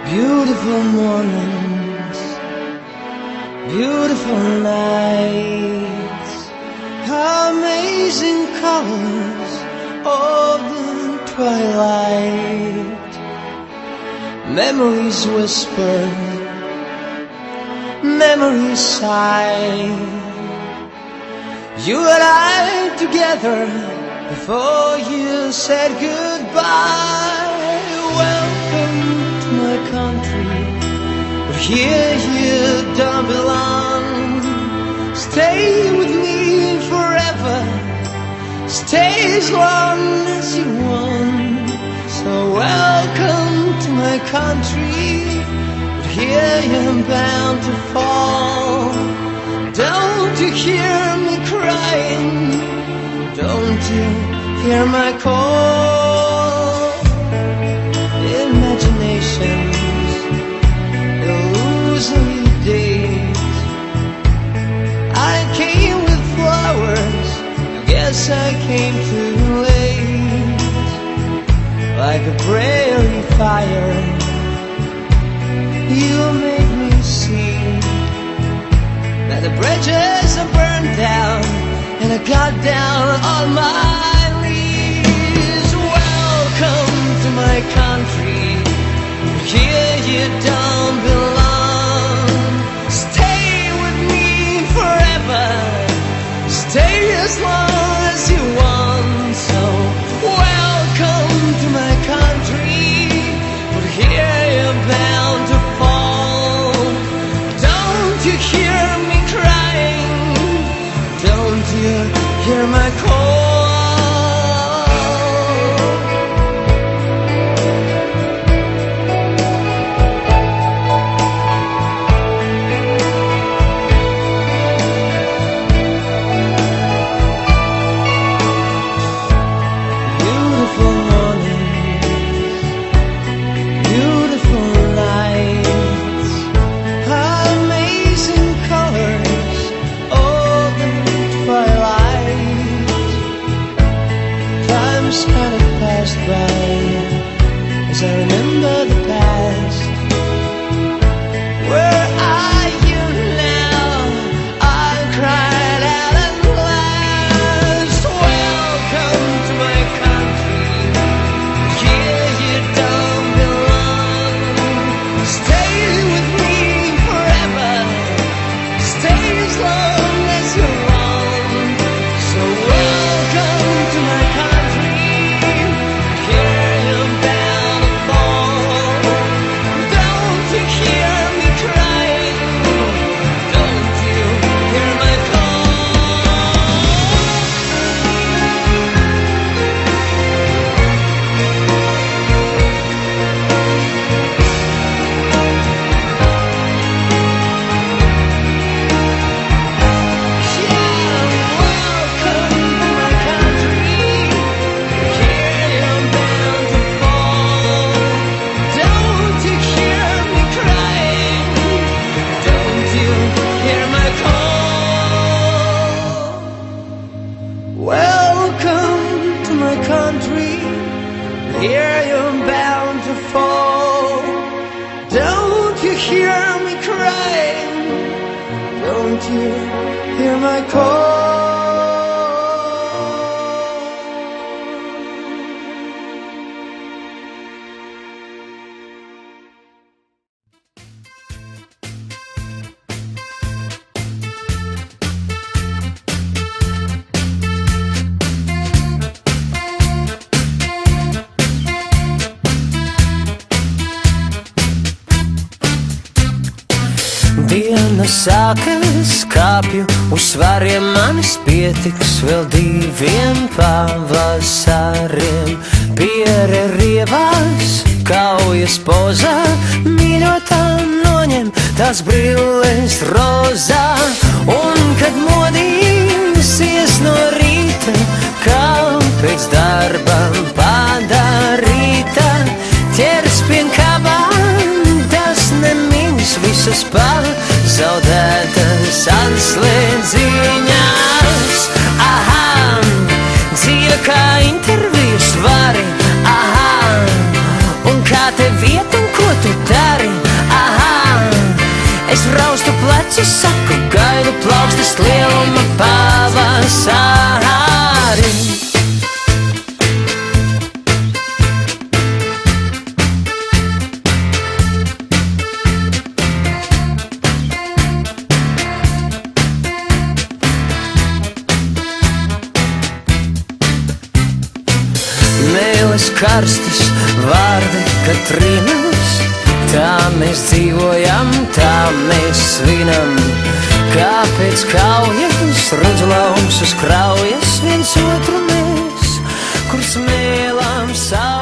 Beautiful mornings, beautiful nights, amazing colors of the twilight. Memories whisper, memories sigh. You and I together before you said goodbye. Welcome to my country, but here you don't belong. Stay with me forever, stay as long as you want. So welcome to my country, but here you're bound to fall. Don't you hear me crying? Don't you hear my call? Imaginations, illusory days. I came with flowers, I guess I came too late. Like a prairie fire, you made me see that the bridges are burned down, and I got down on my knees. Welcome to my country, here you don't belong. Stay with me forever, stay as long as you want. So welcome to my country, but here you're bound to fall. Don't you hear me crying? Don't you hear my call? Beautiful mornings, beautiful nights, amazing colors of the twilight. Time's kind of passed by as I remember the past. Where are you now? I cried out at last. Welcome to my country, here you don't belong. Stay with me forever, stay as long as you want. So welcome to my country, here you're bound to fall. Don't you hear me crying? Don't you hear my call? Welcome to my country, here you're bound to fall. Don't you hear me crying? Don't you hear my call? Diena sākas, kāpju uz svariem, manis pietiks vēl 2 pavasariem. Piere rievās, kaujas pozā, mīļotā noņem tās brilles rozā. Un kad modīsies no rīta, kā pēc darba padarīta, ķers pie kabām, tas nemīns visas pazaudētas atslēdziņas. Aha, dzīve kā intervijas vari, aha, un kā te vieta un ko tu dari? Aha! Es raustu pleci, saku, gaidu plaukstas lieluma pavasari. Mīles karstas, vārdi Katrīnas, tā mēs dzīvojam, tā mēs svinam. Kāpēc kaujas, rudzu lauks uz kraujas, viens otru mēs, kur smēlām savu.